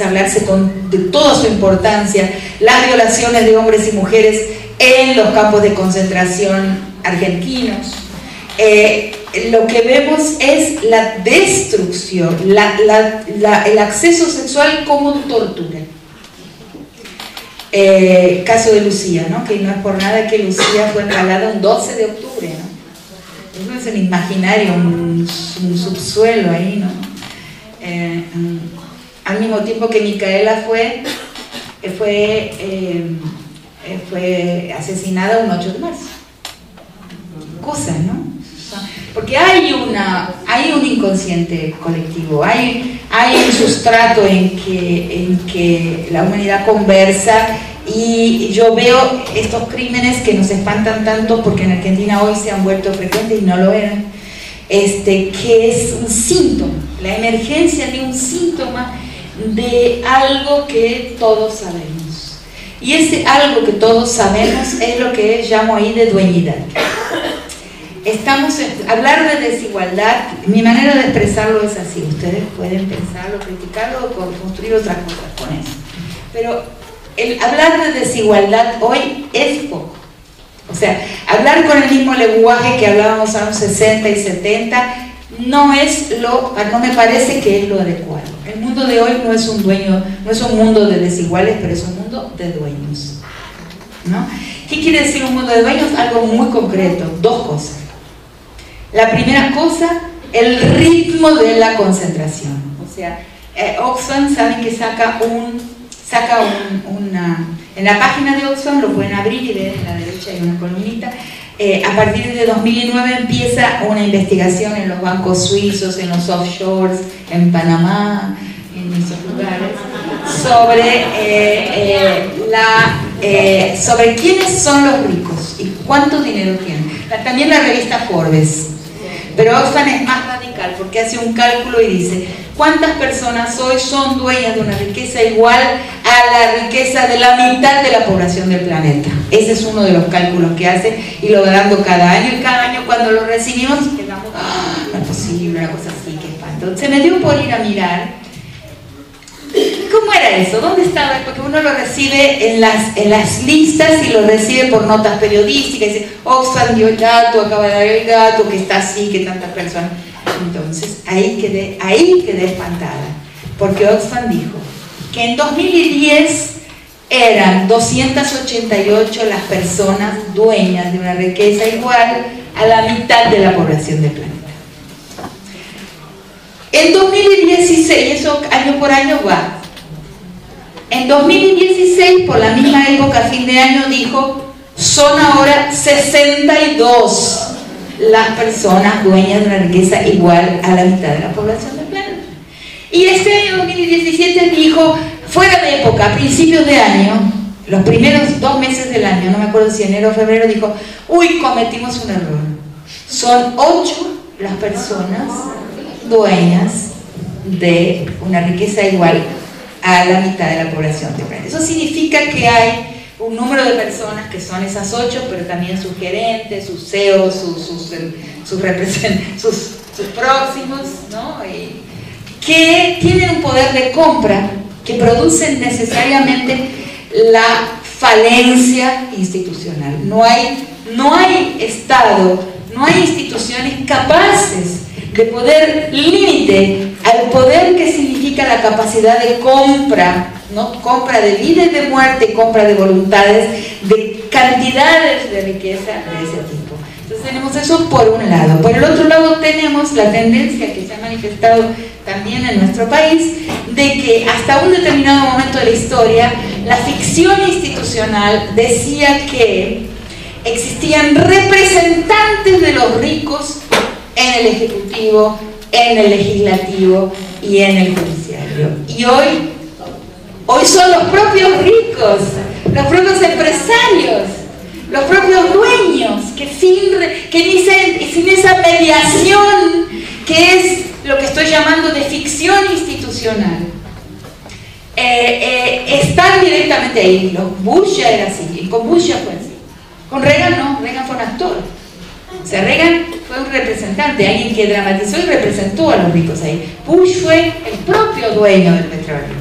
hablarse de toda su importancia, las violaciones de hombres y mujeres en los campos de concentración argentinos. Lo que vemos es la destrucción, el acceso sexual como tortura. Caso de Lucía, ¿no? Que no es por nada que Lucía fue empalada un 12 de octubre, ¿no? Eso es un imaginario, un subsuelo ahí, ¿no? Al mismo tiempo que Micaela fue asesinada un 8 de marzo. Cosas, ¿no? Porque hay un inconsciente colectivo, hay un sustrato en que la humanidad conversa, y yo veo estos crímenes que nos espantan tanto porque en Argentina hoy se han vuelto frecuentes y no lo eran, que es un síntoma, la emergencia de un síntoma de algo que todos sabemos. Y ese algo que todos sabemos es lo que llamo ahí de dueñidad. Hablar de desigualdad, mi manera de expresarlo es así, ustedes pueden pensarlo, criticarlo o construir otras cosas con eso. Pero el hablar de desigualdad hoy es poco. O sea, hablar con el mismo lenguaje que hablábamos a los 60 y 70 no me parece que es lo adecuado. El mundo de hoy no es un mundo de desiguales, pero es un mundo de dueños, ¿no? ¿Qué quiere decir un mundo de dueños? Algo muy concreto, dos cosas. La primera cosa, el ritmo de la concentración. O sea, Oxfam, saben que en la página de Oxfam, lo pueden abrir y ver, en la derecha hay una columnita. A partir de 2009 empieza una investigación en los bancos suizos, en los offshores, en Panamá, en esos lugares, sobre quiénes son los ricos y cuánto dinero tienen. También la revista Forbes. Pero Oxfam es más radical porque hace un cálculo y dice cuántas personas hoy son dueñas de una riqueza igual a la riqueza de la mitad de la población del planeta. Ese es uno de los cálculos que hace y lo va dando cada año, y cada año cuando lo recibimos quedamos, no es posible, una cosa así, qué espanto. Se me dio por ir a mirar ¿cómo era eso? ¿Dónde estaba? Porque uno lo recibe en las listas y lo recibe por notas periodísticas. Dice, Oxfam dio el dato, acaba de dar el dato, que está así, que tantas personas. Entonces, ahí quedé espantada. Porque Oxfam dijo que en 2010 eran 288 las personas dueñas de una riqueza igual a la mitad de la población del planeta. En 2016, eso año por año va. En 2016, por la misma época, fin de año, dijo, son ahora 62 las personas dueñas de una riqueza igual a la mitad de la población del planeta. Y este año 2017 dijo, fuera de época, a principios de año, los primeros 2 meses del año, no me acuerdo si enero o febrero, dijo, uy, cometimos un error. Son 8 las personas dueñas de una riqueza igual a la mitad de la población del planeta. Eso significa que hay un número de personas que son esas 8, pero también sus gerentes, sus CEOs, sus próximos, ¿no? Que tienen un poder de compra que producen necesariamente la falencia institucional. No hay Estado, no hay instituciones capaces de poder límite al poder que significa la capacidad de compra, ¿no? Compra de vida y de muerte, compra de voluntades, de cantidades de riqueza de ese tipo. Entonces tenemos eso por un lado. Por el otro lado tenemos la tendencia que se ha manifestado también en nuestro país, de que hasta un determinado momento de la historia, la ficción institucional decía que existían representantes de los ricos en el Ejecutivo, en el Legislativo y en el Judiciario. Y hoy son los propios ricos, los propios empresarios, los propios dueños, que sin esa mediación, que es lo que estoy llamando de ficción institucional, están directamente ahí. Los Bush ya era así, con Bush ya fue así. Con Reagan no, Reagan fue un actor. O sea, Reagan fue un representante, alguien que dramatizó y representó a los ricos ahí. Bush fue el propio dueño del petróleo.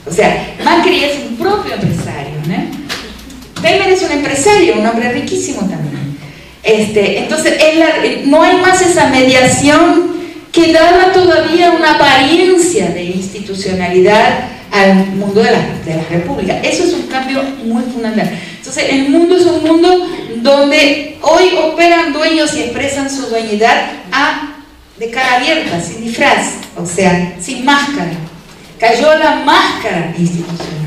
O sea, Macri es un propio empresario, ¿no? Temer es un empresario, un hombre riquísimo también. Entonces, no hay más esa mediación que daba todavía una apariencia de institucionalidad al mundo de las repúblicas. Eso es un cambio muy fundamental. Entonces, el mundo es un mundo donde hoy operan dueños y expresan su dueñidad de cara abierta, sin disfraz, o sea, sin máscara. Cayó la máscara institucional.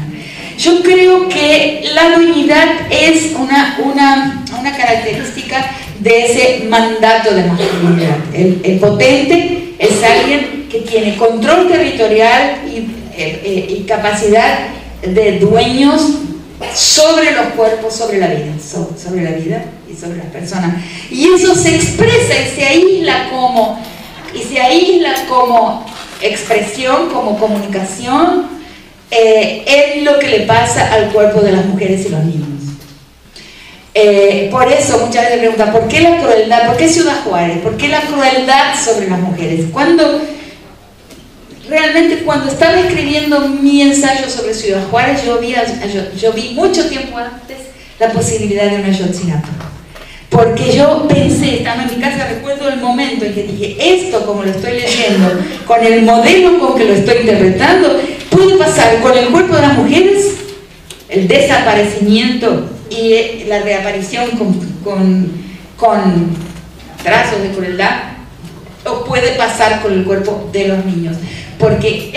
Yo creo que la dueñidad es una característica de ese mandato de masculinidad. El potente es alguien que tiene control territorial y capacidad de dueños sobre los cuerpos, sobre la vida y sobre las personas. Y eso se expresa y se aísla como expresión, como comunicación, es lo que le pasa al cuerpo de las mujeres y los niños. Por eso muchas veces preguntan, ¿por qué la crueldad? ¿Por qué Ciudad Juárez? ¿Por qué la crueldad sobre las mujeres? Realmente cuando estaba escribiendo mi ensayo sobre Ciudad Juárez, yo vi mucho tiempo antes la posibilidad de un Ayotzinapa. Porque yo pensé, estaba en mi casa, recuerdo el momento en que dije, esto como lo estoy leyendo, con el modelo con que lo estoy interpretando, puede pasar con el cuerpo de las mujeres, el desaparecimiento y la reaparición con trazos de crueldad, o puede pasar con el cuerpo de los niños. ¿Por qué?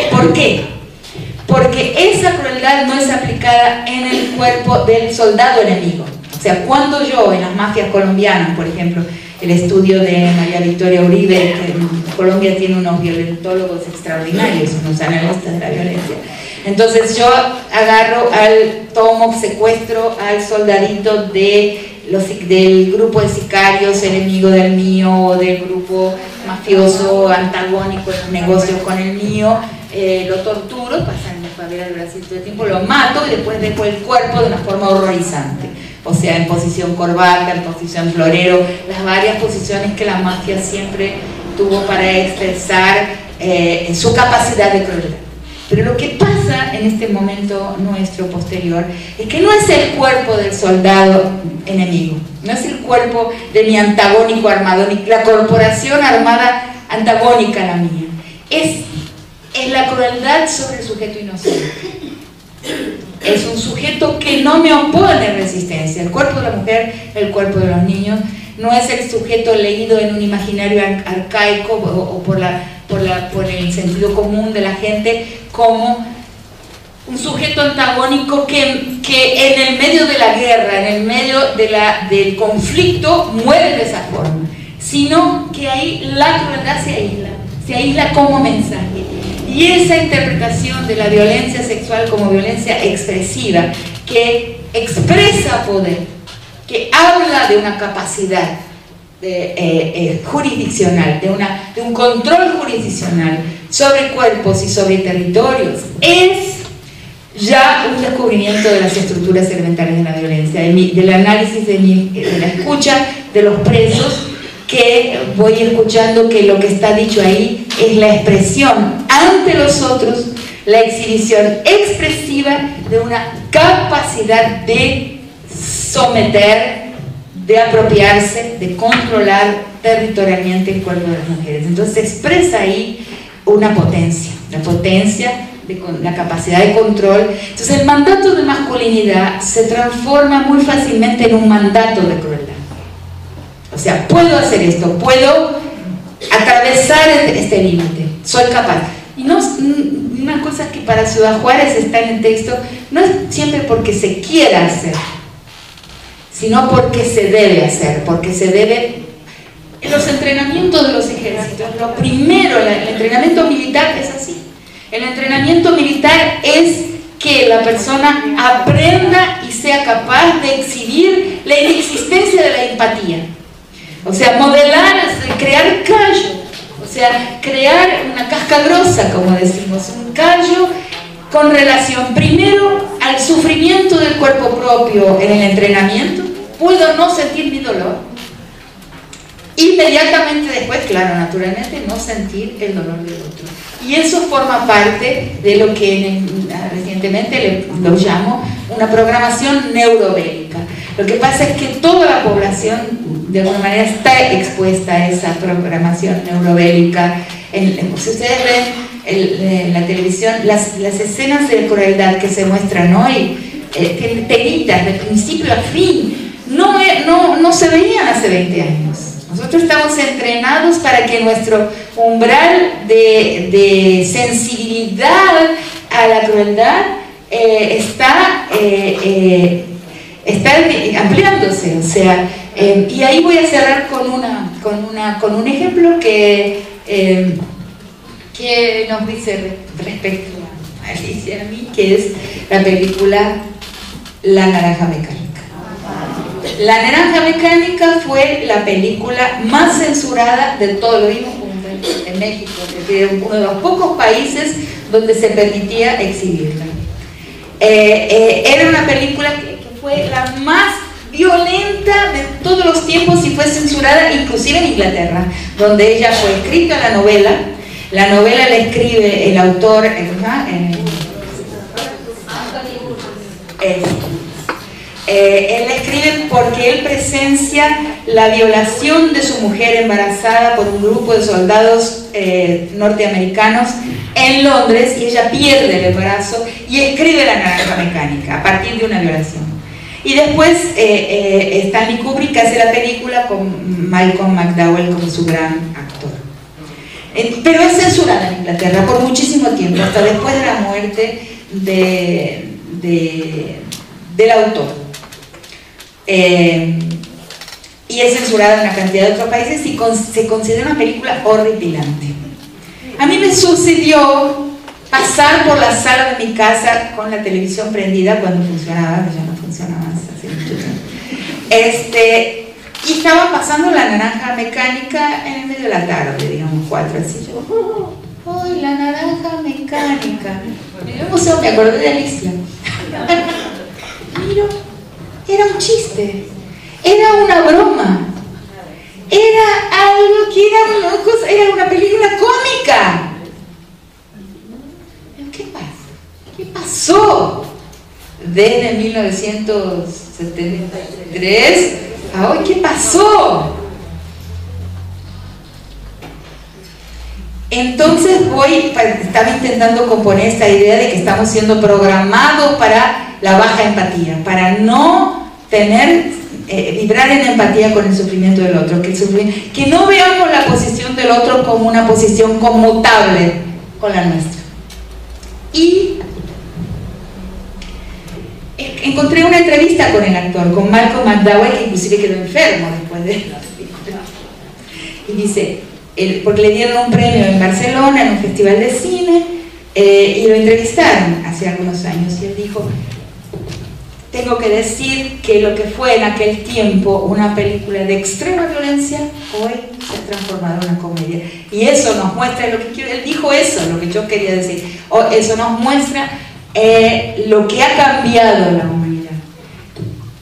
Porque esa crueldad no es aplicada en el cuerpo del soldado enemigo. O sea, cuando yo en las mafias colombianas, por ejemplo, el estudio de María Victoria Uribe, que en Colombia tiene unos violentólogos extraordinarios, unos analistas de la violencia. Entonces yo secuestro al soldadito del grupo de sicarios enemigo del mío, o del grupo mafioso antagónico en los negocios con el mío, lo torturo, pasan en la favela del Brasil todo el tiempo, lo mato y después dejo el cuerpo de una forma horrorizante. O sea, en posición corbata, en posición florero, las varias posiciones que la mafia siempre tuvo para expresar su capacidad de crueldad. Pero lo que pasa en este momento nuestro posterior es que no es el cuerpo del soldado enemigo, no es el cuerpo de mi antagónico armado, ni la corporación armada antagónica a la mía, es la crueldad sobre el sujeto inocente. Es un sujeto que no me opone resistencia. El cuerpo de la mujer, el cuerpo de los niños, no es el sujeto leído en un imaginario arcaico o por el sentido común de la gente como un sujeto antagónico que en el medio de la guerra, en el medio del conflicto, muere de esa forma, sino que ahí la crueldad se aísla como mensaje. Y esa interpretación de la violencia sexual como violencia expresiva, que expresa poder, que habla de una capacidad jurisdiccional, de un control jurisdiccional sobre cuerpos y sobre territorios, es ya un descubrimiento de las estructuras elementales de la violencia, del análisis de la escucha de los presos, que voy escuchando que lo que está dicho ahí es la expresión ante los otros, la exhibición expresiva de una capacidad de someter, de apropiarse, de controlar territorialmente el cuerpo de las mujeres. Entonces se expresa ahí una potencia, la capacidad de control. Entonces el mandato de masculinidad se transforma muy fácilmente en un mandato de crueldad. O sea, puedo hacer esto, puedo atravesar este límite, soy capaz. Y no, una cosa que para Ciudad Juárez está en el texto, no es siempre porque se quiera hacer, sino porque se debe hacer, porque se debe. En los entrenamientos de los ejércitos, lo primero, el entrenamiento militar es así. El entrenamiento militar es que la persona aprenda y sea capaz de exhibir la inexistencia de la empatía. O sea, modelar, crear callo, o sea, crear una cascagrosa, como decimos, un callo con relación primero al sufrimiento del cuerpo propio en el entrenamiento. Puedo no sentir mi dolor. Inmediatamente después, claro, naturalmente, no sentir el dolor del otro. Y eso forma parte de lo que recientemente lo llamo una programación neurobélica. Lo que pasa es que toda la población de alguna manera está expuesta a esa programación neurobélica. Si ustedes ven en la televisión, las escenas de crueldad que se muestran hoy, tienen tenitas de principio a fin, no se veían hace 20 años. Nosotros estamos entrenados para que nuestro umbral de sensibilidad a la crueldad está ampliándose, o sea, y ahí voy a cerrar con un ejemplo que nos dice respecto a Alicia y a mí, que es la película La Naranja Mecánica. La Naranja Mecánica fue la película más censurada de todo, lo vimos en México, que era uno de los pocos países donde se permitía exhibirla. Era una película que fue la más violenta de todos los tiempos y fue censurada inclusive en Inglaterra, donde ella fue escrita la novela. La novela la escribe el autor él la escribe porque él presencia la violación de su mujer embarazada por un grupo de soldados norteamericanos en Londres, y ella pierde el embarazo y escribe La Naranja Mecánica a partir de una violación. Y después Stanley Kubrick hace la película con Malcolm McDowell como su gran actor. Pero es censurada en Inglaterra por muchísimo tiempo, hasta después de la muerte del autor. Y es censurada en una cantidad de otros países y se considera una película horripilante. A mí me sucedió pasar por la sala de mi casa con la televisión prendida cuando funcionaba, que ya no funciona más hace mucho tiempo. Y estaba pasando La Naranja Mecánica en el medio de la tarde, digamos 4, así yo, ¡ay, La Naranja Mecánica! Me acordé de Alicia. Miro, era un chiste, era una broma, era algo que era una película cómica. ¿Qué pasa? ¿Qué pasó? Desde 1973 a hoy, ¿qué pasó? Entonces estaba intentando componer esta idea de que estamos siendo programados para la baja empatía, para no vibrar en empatía con el sufrimiento del otro, que no veamos la posición del otro como una posición conmutable con la nuestra. Y encontré una entrevista con el actor, con Malcolm McDowell, que inclusive quedó enfermo después de la película. Y dice, porque le dieron un premio en Barcelona, en un festival de cine, y lo entrevistaron hace algunos años, y él dijo, tengo que decir que lo que fue en aquel tiempo una película de extrema violencia, hoy se ha transformado en una comedia. Y eso nos muestra lo que quiero, él dijo eso, lo que yo quería decir, eso nos muestra lo que ha cambiado la humanidad.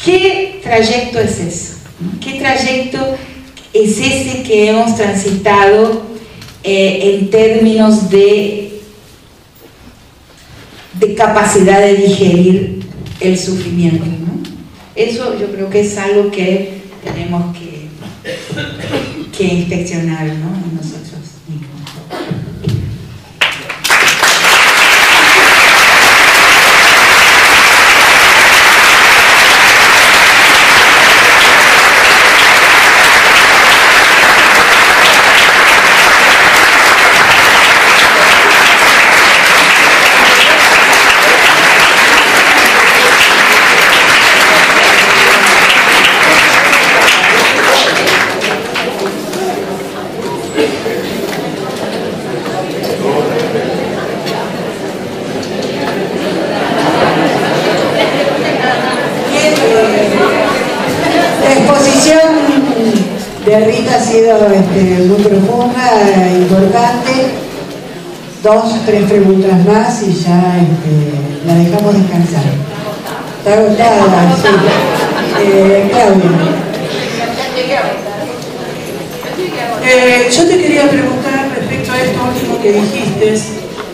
¿Qué trayecto es eso? ¿Qué trayecto es ese que hemos transitado en términos de capacidad de digerir el sufrimiento, ¿no? Eso yo creo que es algo que tenemos que inspeccionar, ¿no?, en nosotros mismos. De Rita ha sido muy profunda, importante. 2, 3 preguntas más y ya la dejamos descansar. Está agotada, sí. Claudia. Yo te quería preguntar respecto a esto último que dijiste,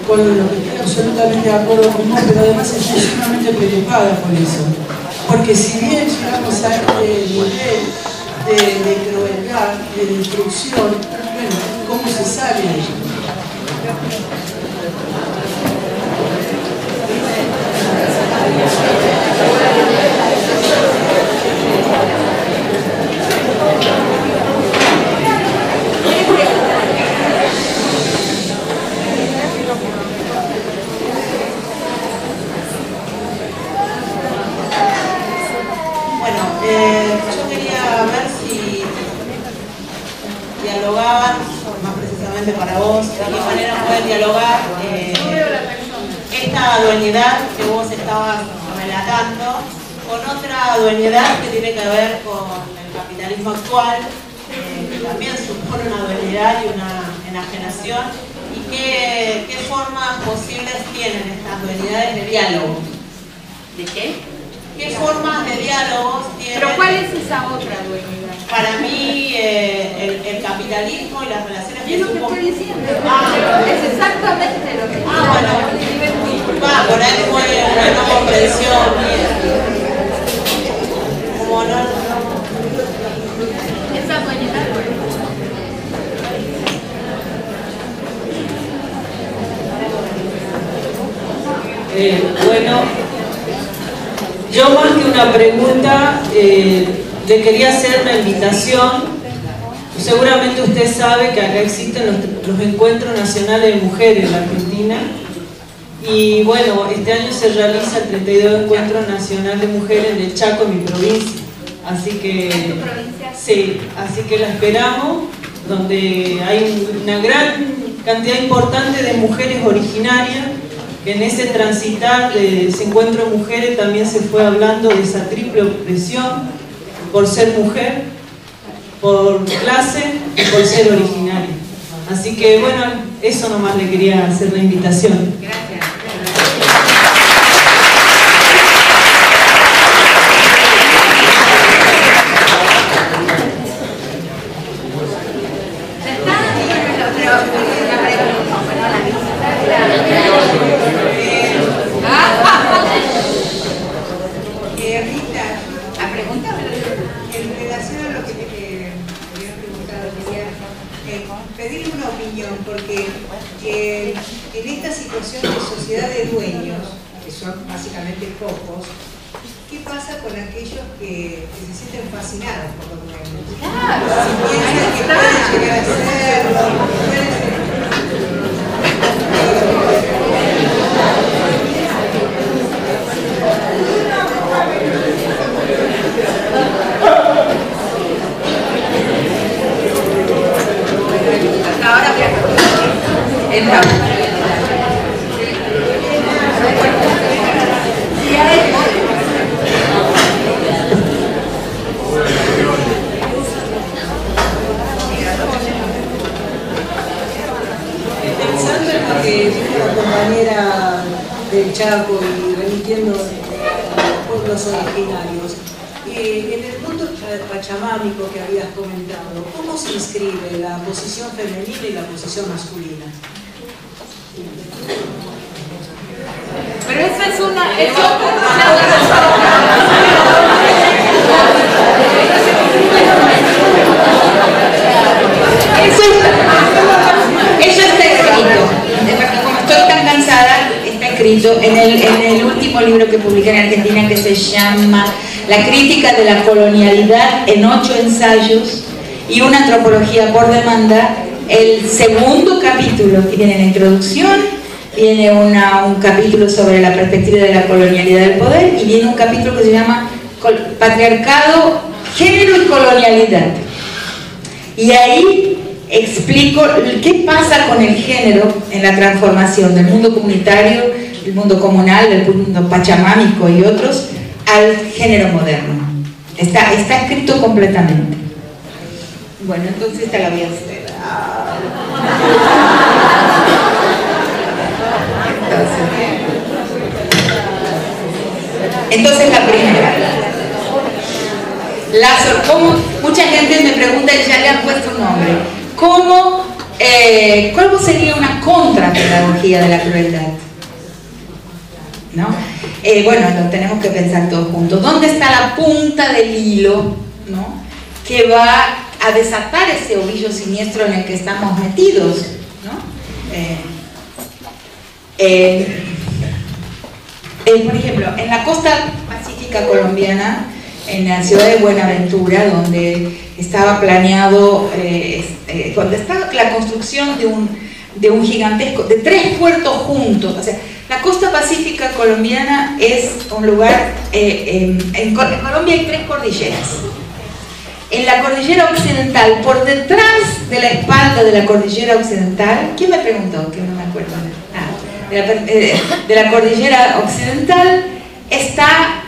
con lo que estoy absolutamente de acuerdo con vos, pero además estoy sumamente preocupada por eso. Porque si bien llegamos a este nivel de crueldad, de destrucción, bueno, ¿cómo se sale de ello? Yo quería ver si dialogaban, más precisamente para vos, de qué manera pueden dialogar esta dueñedad que vos estabas relatando con otra dueñedad que tiene que ver con el capitalismo actual, que también supone una dueñedad y una enajenación, y qué formas posibles tienen estas dueñedades de diálogo. ¿De qué? ¿Qué formas de diálogos tienen? ¿Pero cuál es esa otra dueñedad? Para mí, el capitalismo y las relaciones... Es lo que estoy diciendo. Es exactamente lo que estoy diciendo. Bueno, por ahí fue una no comprensión. Como no... Esa dueñedad. Bueno... Yo más que una pregunta, le quería hacer una invitación. Seguramente usted sabe que acá existen los encuentros nacionales de mujeres en la Argentina. Y bueno, este año se realiza el 32 Encuentro Nacional de Mujeres en el Chaco, en mi provincia. Así que, ¿En tu provincia? Sí, así que la esperamos, donde hay una gran cantidad importante de mujeres originarias. En ese transitar de ese encuentro de mujeres también se fue hablando de esa triple opresión por ser mujer, por clase y por ser originaria. Así que bueno, eso nomás le quería hacer la invitación. Gracias. Pedir una opinión, porque en esta situación de sociedad de dueños, que son básicamente pocos, ¿qué pasa con aquellos que se sienten fascinados por los dueños? Claro, si piensan que pueden llegar a serlo, Pensando en lo que dijo la compañera del Chaco y remitiendo pueblos originarios, en el mundo pachamámico que habías comentado, ¿cómo se inscribe la posición femenina y la posición masculina? Pero esa es una... Eso está escrito. Como estoy tan cansada, está escrito en el último libro que publiqué en Argentina, que se llama La crítica de la colonialidad en 8 ensayos y una antropología por demanda. El segundo capítulo, que tiene la introducción, viene un capítulo sobre la perspectiva de la colonialidad del poder, y viene un capítulo que se llama Patriarcado, Género y Colonialidad. Y ahí explico qué pasa con el género en la transformación del mundo comunitario, del mundo comunal, del mundo pachamámico y otros, al género moderno. Está escrito completamente. Bueno, entonces esta la voy a hacer. Entonces la primera. ¿Cómo? Mucha gente me pregunta y ya le han puesto un nombre. ¿Cómo ¿Cuál sería una contrapedagogía de la crueldad? ¿No? Bueno, lo tenemos que pensar todos juntos. ¿Dónde está la punta del hilo, ¿no?, que va a desatar ese ovillo siniestro en el que estamos metidos, ¿no? Por ejemplo, en la costa pacífica colombiana, en la ciudad de Buenaventura, donde estaba planeado, donde estaba la construcción de un gigantesco, de 3 puertos juntos. O sea, la costa pacífica colombiana es un lugar, en Colombia hay 3 cordilleras. En la cordillera occidental, por detrás de la espalda de la cordillera occidental, ¿quién me preguntó? Que no me acuerdo. De la cordillera occidental está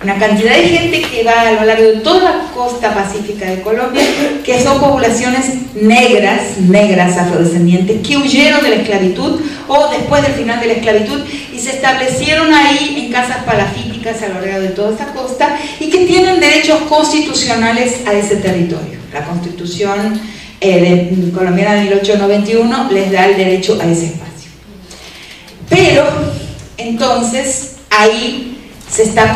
una cantidad de gente que va a lo largo de toda la costa pacífica de Colombia, que son poblaciones negras afrodescendientes, que huyeron de la esclavitud o después del final de la esclavitud y se establecieron ahí en casas palafíticas a lo largo de toda esta costa y que tienen derechos constitucionales a ese territorio. La Constitución colombiana de 1891 les da el derecho a ese espacio. Pero entonces ahí se está